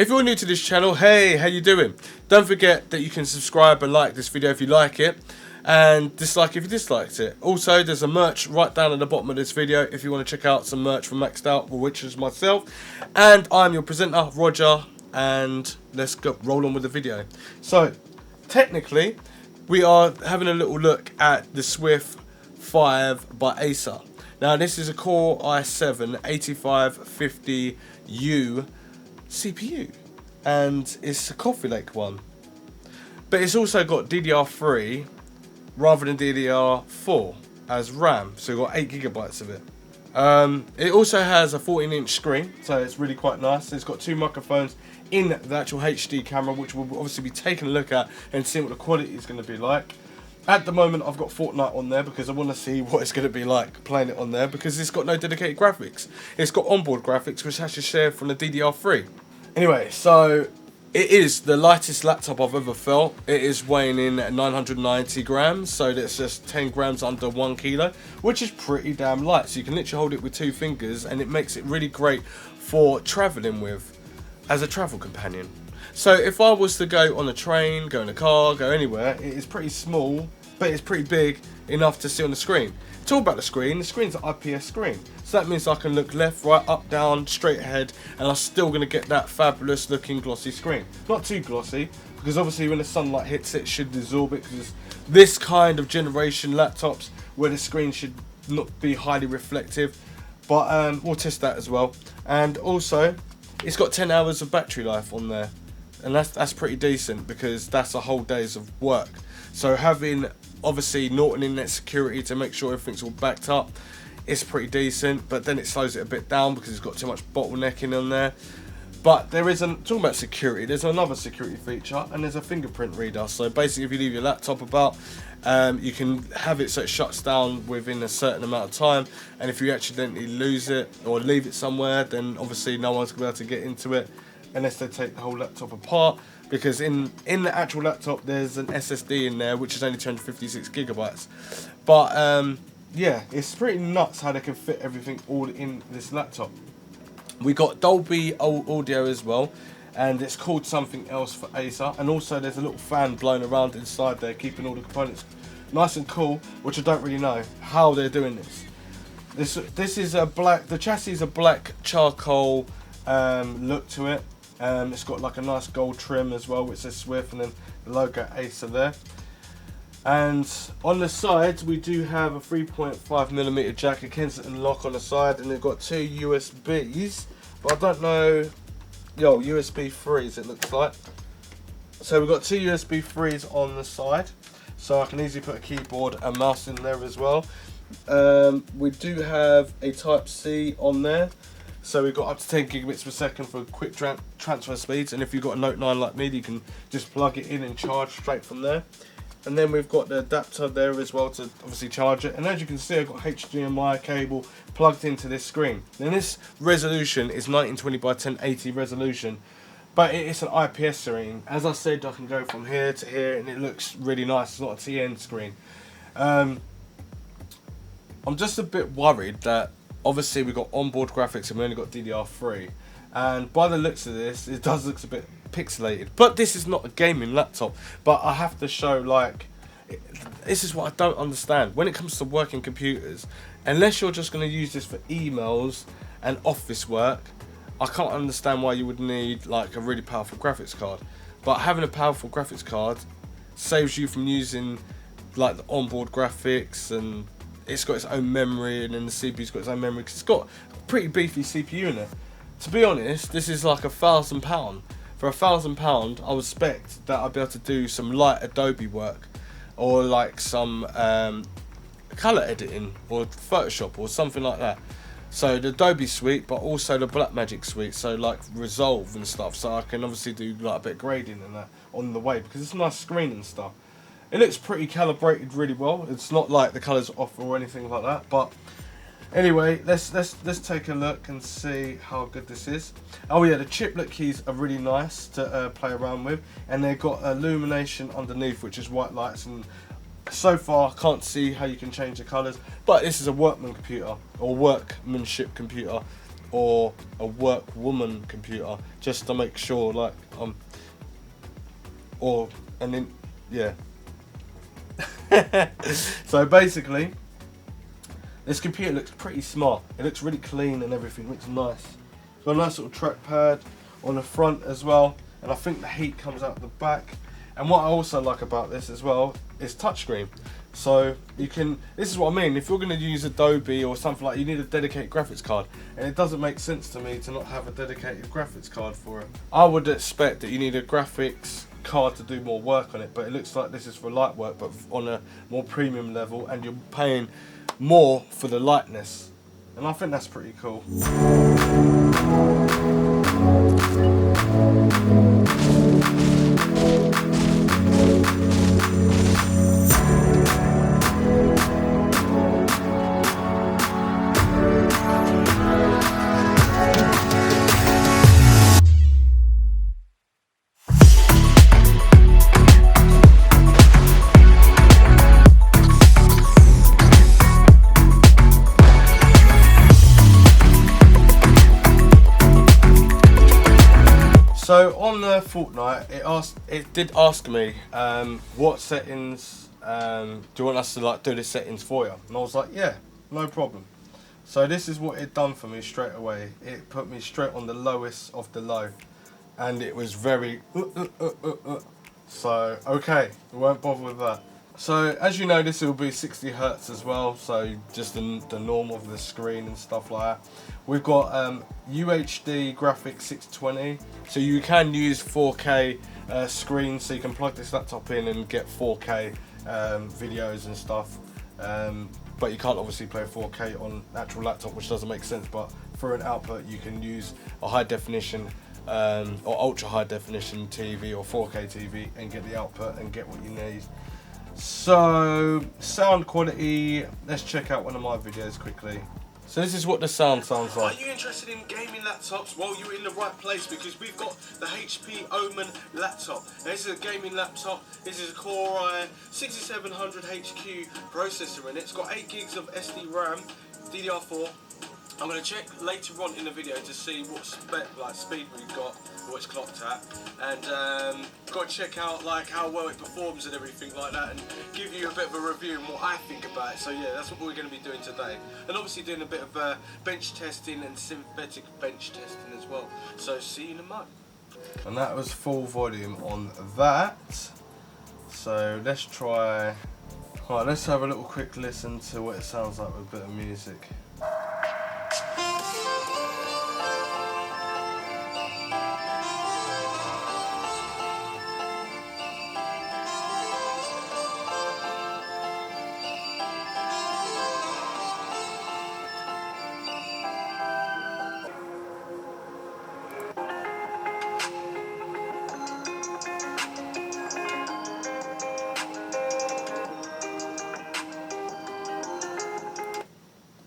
If you're new to this channel, hey, how you doing? Don't forget that you can subscribe and like this video if you like it, and dislike if you disliked it. Also, there's a merch right down at the bottom of this video if you want to check out some merch from MXDOUT, which is myself. And I'm your presenter, Roger, and let's go roll on with the video. So, technically, we are having a little look at the Swift 5 by Acer. Now, this is a Core i7 8550U CPU, and it's a Coffeelake one, but it's also got DDR3 rather than DDR4 as RAM, so we've got 8GB of it. It also has a 14-inch screen, so it's really quite nice. It's got two microphones in the actual HD camera, which we'll obviously be taking a look at and seeing what the quality is going to be like. At the moment, I've got Fortnite on there because I want to see what it's going to be like playing it on there, because it's got no dedicated graphics. It's got onboard graphics, which has to share from the DDR3. Anyway, so it is the lightest laptop I've ever felt. It is weighing in at 990 grams, so that's just 10 grams under 1 kilo, which is pretty damn light. So you can literally hold it with 2 fingers, and it makes it really great for traveling with, as a travel companion. So if I was to go on a train, go in a car, go anywhere, it is pretty small, but it's pretty big enough to see on the screen. Talk about the screen's an IPS screen. So that means I can look left, right, up, down, straight ahead, and I'm still going to get that fabulous looking glossy screen. Not too glossy, because obviously when the sunlight hits it, it should absorb it, because this kind of generation laptops where the screen should not be highly reflective. But we'll test that as well. And also, it's got 10 hours of battery life on there. And that's pretty decent, because that's a whole day's of work. So having obviously Norton Internet security to make sure everything's all backed up, it's pretty decent. But then it slows it a bit down because it's got too much bottlenecking on there. But there isn't, talking about security, there's another security feature, and there's a fingerprint reader. So basically, if you leave your laptop about, you can have it so it shuts down within a certain amount of time. And if you accidentally lose it or leave it somewhere, then obviously no one's going to be able to get into it unless they take the whole laptop apart, because in the actual laptop there's an SSD in there which is only 256GB. But yeah, it's pretty nuts how they can fit everything all in this laptop. We got Dolby audio as well, and it's called something else for Acer, and also there's a little fan blowing around inside there keeping all the components nice and cool, which I don't really know how they're doing this. This is a black, the chassis is a black charcoal look to it. It's got like a nice gold trim as well, which says Swift, and then the logo Acer there. And on the sides we do have a 3.5mm jack, a Kensington lock on the side, and they've got 2 USBs, but I don't know, USB 3s it looks like. So we've got 2 USB 3s on the side, so I can easily put a keyboard and mouse in there as well. We do have a Type-C on there. So we've got up to 10 gigabits per second for quick transfer speeds, and if you've got a Note 9 like me, you can just plug it in and charge straight from there. And then we've got the adapter there as well to obviously charge it. And as you can see, I've got HDMI cable plugged into this screen. Then this resolution is 1920 by 1080 resolution, but it's an IPS screen. As I said, I can go from here to here, and it looks really nice. It's not a TN screen. I'm just a bit worried that obviously we've got onboard graphics and we only got DDR3, and by the looks of this, it does look a bit pixelated. But this is not a gaming laptop. But I have to show, like, this is what I don't understand when it comes to working computers. Unless you're just going to use this for emails and office work, I can't understand why you would need like a really powerful graphics card. But having a powerful graphics card saves you from using like the onboard graphics, and it's got its own memory, and then the CPU's got its own memory, because it's got a pretty beefy CPU in it. To be honest, this is like £1,000. For £1,000, I would expect that I'd be able to do some light Adobe work, or like some colour editing, or Photoshop, or something like that. So the Adobe suite, but also the Blackmagic suite, so like Resolve and stuff, so I can obviously do like a bit of grading and that on the way, because it's a nice screen and stuff. It looks pretty calibrated really well. It's not like the colours off or anything like that. But anyway, let's take a look and see how good this is. Oh yeah, the chiplet keys are really nice to play around with, and they've got illumination underneath, which is white lights. And so far, I can't see how you can change the colours. But this is a workmanship computer. or a work woman computer, just to make sure, like, and then, yeah. So basically, this computer looks pretty smart. It looks really clean and everything, looks nice. It's got a nice little trackpad on the front as well, and I think the heat comes out the back. And what I also like about this as well is touchscreen. So you can, this is what I mean, if you're going to use Adobe or something like, you need a dedicated graphics card, and it doesn't make sense to me to not have a dedicated graphics card for it. I would expect that you need a graphics card to do more work on it, but it looks like this is for light work, but on a more premium level, and you're paying more for the lightness, and I think that's pretty cool. So on the Fortnite, it did ask me what settings do you want us to like do the settings for you, and I was like, yeah, no problem. So this is what it done for me straight away. It put me straight on the lowest of the low, and it was very so okay, we won't bother with that. So as you know, this will be 60 Hertz as well, so just the norm of the screen and stuff like that. We've got UHD graphics 620, so you can use 4K screens, so you can plug this laptop in and get 4K videos and stuff, but you can't obviously play 4K on actual laptop, which doesn't make sense, but for an output you can use a high definition or ultra high definition TV or 4K TV and get the output and get what you need. So sound quality, let's check out one of my videos quickly. So this is what the sound sounds like. Are you interested in gaming laptops? Well, you're in the right place, because we've got the HP Omen laptop. Now, this is a gaming laptop. This is a Core i 6700 HQ processor in it. It's got 8 gigs of SD RAM, DDR4. I'm going to check later on in the video to see what speed we've got, what it's clocked at, and got to check out like how well it performs and everything like that, and give you a bit of a review and what I think about it. So yeah, that's what we're going to be doing today, and obviously doing a bit of bench testing and synthetic bench testing as well. So see you in a moment. And that was full volume on that. So let's try. Right, let's have a little quick listen to what it sounds like with a bit of music.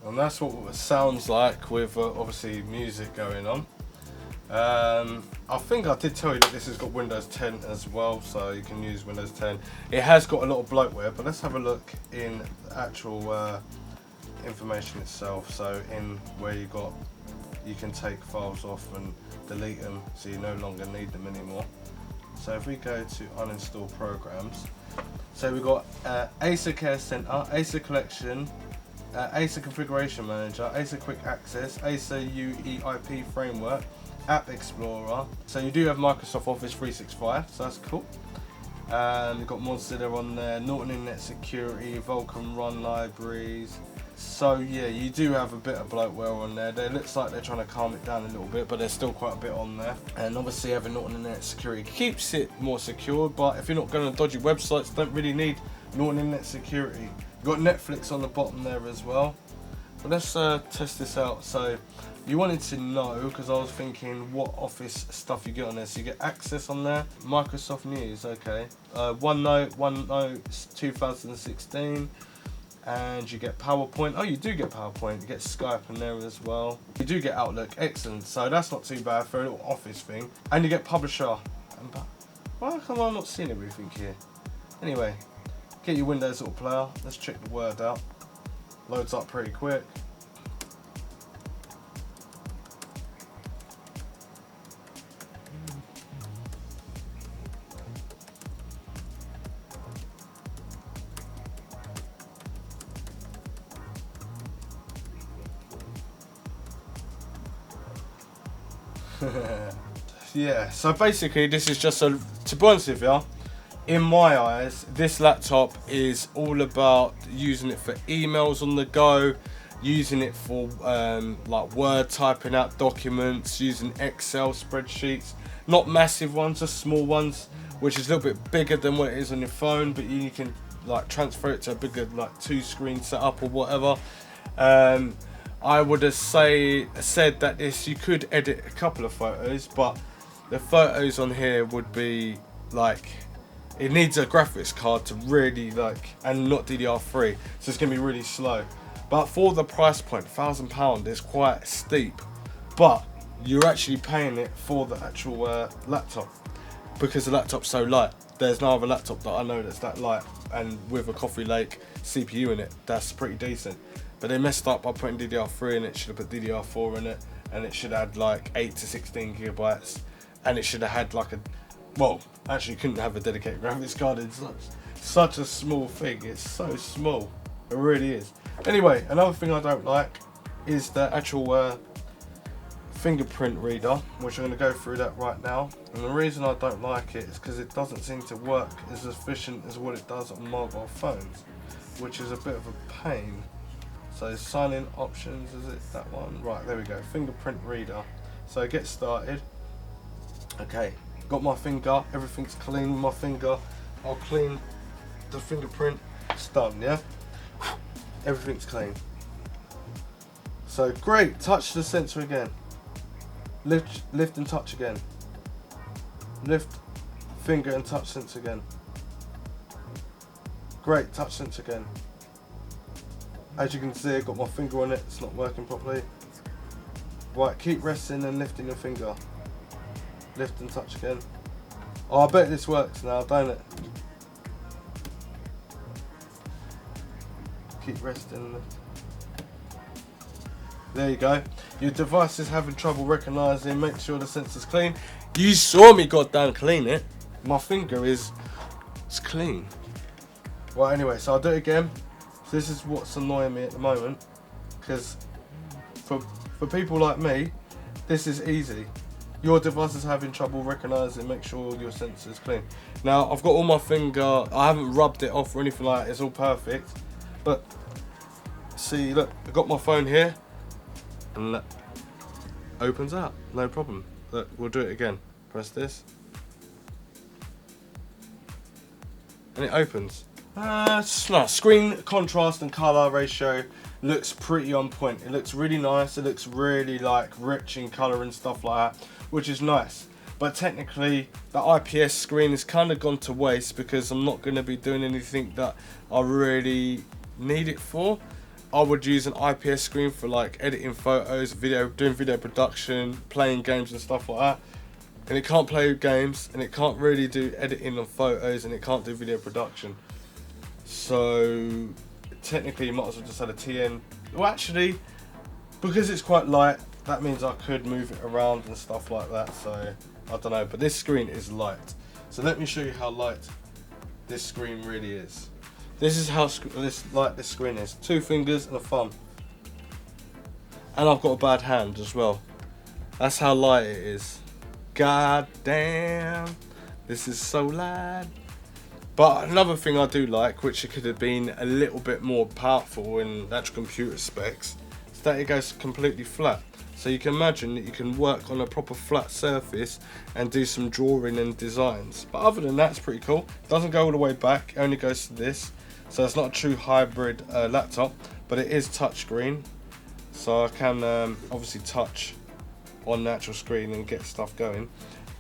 And that's what it sounds like with obviously music going on. I think I did tell you that this has got Windows 10 as well, so you can use Windows 10. It has got a lot of bloatware, but let's have a look in the actual information itself. So in where you can take files off and delete them, so you no longer need them anymore. So if we go to uninstall programs, so we've got Acer Care Center, Acer Collection, Acer Configuration Manager, Acer Quick Access, Acer UEIP Framework, App Explorer. So you do have Microsoft Office 365, so that's cool. You've got Mozilla on there, Norton Internet Security, Vulkan Run libraries. So yeah, you do have a bit of bloatware on there. It looks like they're trying to calm it down a little bit, but there's still quite a bit on there. And obviously having Norton Internet Security keeps it more secure, but if you're not going to dodgy websites, don't really need Norton Internet Security. You've got Netflix on the bottom there as well. But let's test this out. So you wanted to know, because I was thinking what Office stuff you get on there. So you get Access on there, Microsoft News, okay. OneNote 2016. And you get PowerPoint. Oh, you do get PowerPoint. You get Skype in there as well. You do get Outlook. Excellent. So that's not too bad for a little Office thing. And you get Publisher. Why come I not seeing everything here? Anyway, get your Windows little player. Let's check the Word out. Loads up pretty quick. Yeah, so basically this is just a, to be honest with you, in my eyes, this laptop is all about using it for emails on the go, using it for like Word, typing out documents, using Excel spreadsheets, not massive ones, just small ones, which is a little bit bigger than what it is on your phone, but you can like transfer it to a bigger like 2-screen setup or whatever. I would have said that this, you could edit a couple of photos, but the photos on here would be like, it needs a graphics card to really like, and not DDR3, so it's gonna be really slow. But for the price point, £1,000 is quite steep, but you're actually paying it for the actual laptop, because the laptop's so light. There's no other laptop that I know that's that light, and with a Coffeelake CPU in it, that's pretty decent. But they messed up by putting DDR3 in it. Should have put DDR4 in it, and it should have had like 8 to 16 gigabytes, and it should have had like a, well, actually couldn't have a dedicated graphics card. It's such a small thing. It's so small. It really is. Anyway, another thing I don't like is the actual fingerprint reader, which I'm going to go through that right now. And the reason I don't like it is because it doesn't seem to work as efficient as what it does on mobile phones, which is a bit of a pain. So sign in options, is it that one? Right, there we go, fingerprint reader. So get started. Okay, got my finger, everything's clean with my finger. I'll clean the fingerprint, it's done, yeah? Everything's clean. So great, touch the sensor again. Lift and touch again. Lift finger and touch sensor again. Great, touch sensor again. As you can see, I've got my finger on it, it's not working properly. Right, keep resting and lifting your finger. Lift and touch again. Oh, I bet this works now, don't it? Keep resting and lift. There you go. Your device is having trouble recognising, make sure the sensor's clean. You saw me goddamn clean it. My finger it's clean. Right, anyway, so I'll do it again. This is what's annoying me at the moment, because for people like me, this is easy. Your device is having trouble recognising, make sure your sensor is clean. Now I've got all my finger, I haven't rubbed it off or anything like that, it's all perfect. But see, look, I've got my phone here, and that opens up, no problem. Look, we'll do it again. Press this, and it opens. No, screen contrast and color ratio looks pretty on point. It looks really nice. It looks really like rich in color and stuff like that, which is nice. But technically, the IPS screen has kind of gone to waste because I'm not going to be doing anything that I really need it for. I would use an IPS screen for like editing photos, doing video production, playing games and stuff like that. And it can't play games, and it can't really do editing of photos, and it can't do video production. So technically you might as well just add a TN. Well, actually, because it's quite light, that means I could move it around and stuff like that. So I don't know, but this screen is light. So let me show you how light this screen really is. This is how light this screen is. 2 fingers and a thumb. And I've got a bad hand as well. That's how light it is. God damn, this is so light. But another thing I do like, which it could have been a little bit more powerful in actual computer specs, is that it goes completely flat. So you can imagine that you can work on a proper flat surface and do some drawing and designs. But other than that, it's pretty cool. It doesn't go all the way back, it only goes to this. So it's not a true hybrid laptop, but it is touchscreen. So I can obviously touch on the actual screen and get stuff going.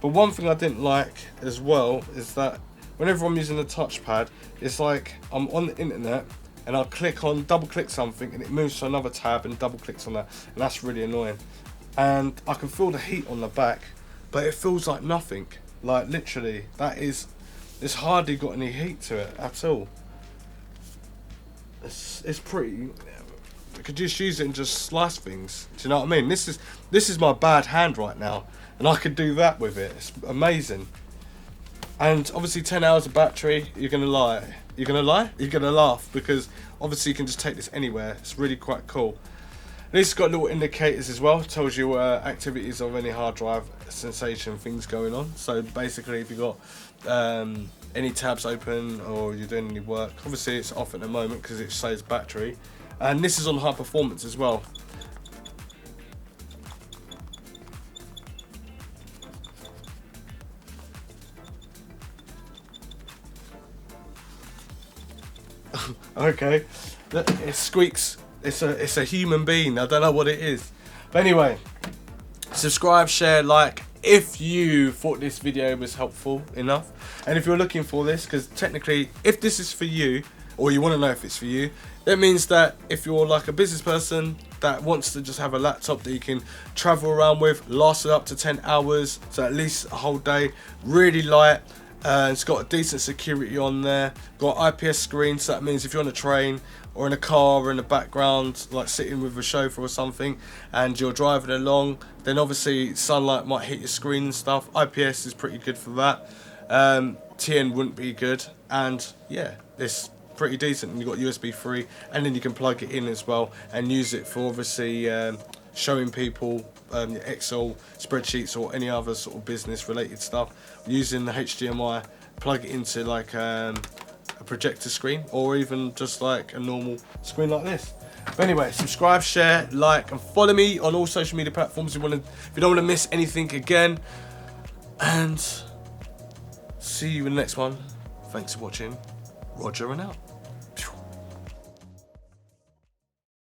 But one thing I didn't like as well is that whenever I'm using the touchpad, it's like I'm on the internet and I'll double click something and it moves to another tab and double clicks on that, and that's really annoying. And I can feel the heat on the back, but it feels like nothing. Like literally, it's hardly got any heat to it at all. It's pretty, I could just use it and just slice things. Do you know what I mean? This is my bad hand right now, and I could do that with it. It's amazing. And obviously 10 hours of battery, you're gonna lie. You're gonna lie? You're gonna laugh, because obviously you can just take this anywhere. It's really quite cool. This has got little indicators as well. Tells you activities of any hard drive, sensation, things going on. So basically, if you've got any tabs open or you're doing any work, obviously it's off at the moment because it saves battery. And this is on high performance as well. Okay, it squeaks. It's a human being. I don't know what it is, but anyway, subscribe, share, like if you thought this video was helpful enough, and if you're looking for this, because technically if this is for you, or you want to know if it's for you, that means that if you're like a business person that wants to just have a laptop that you can travel around with, lasts up to 10 hours, so at least a whole day, really light. It's got a decent security on there, got IPS screen, so that means if you're on a train or in a car or in the background, like sitting with a chauffeur or something, and you're driving along, then obviously sunlight might hit your screen and stuff. IPS is pretty good for that. TN wouldn't be good, and yeah, it's pretty decent. And you've got USB 3, and then you can plug it in as well and use it for obviously showing people your Excel spreadsheets or any other sort of business related stuff using the HDMI. Plug it into like a projector screen or even just like a normal screen like this. But anyway, subscribe, share, like, and follow me on all social media platforms if you don't want to miss anything again. And see you in the next one. Thanks for watching. Roger and out.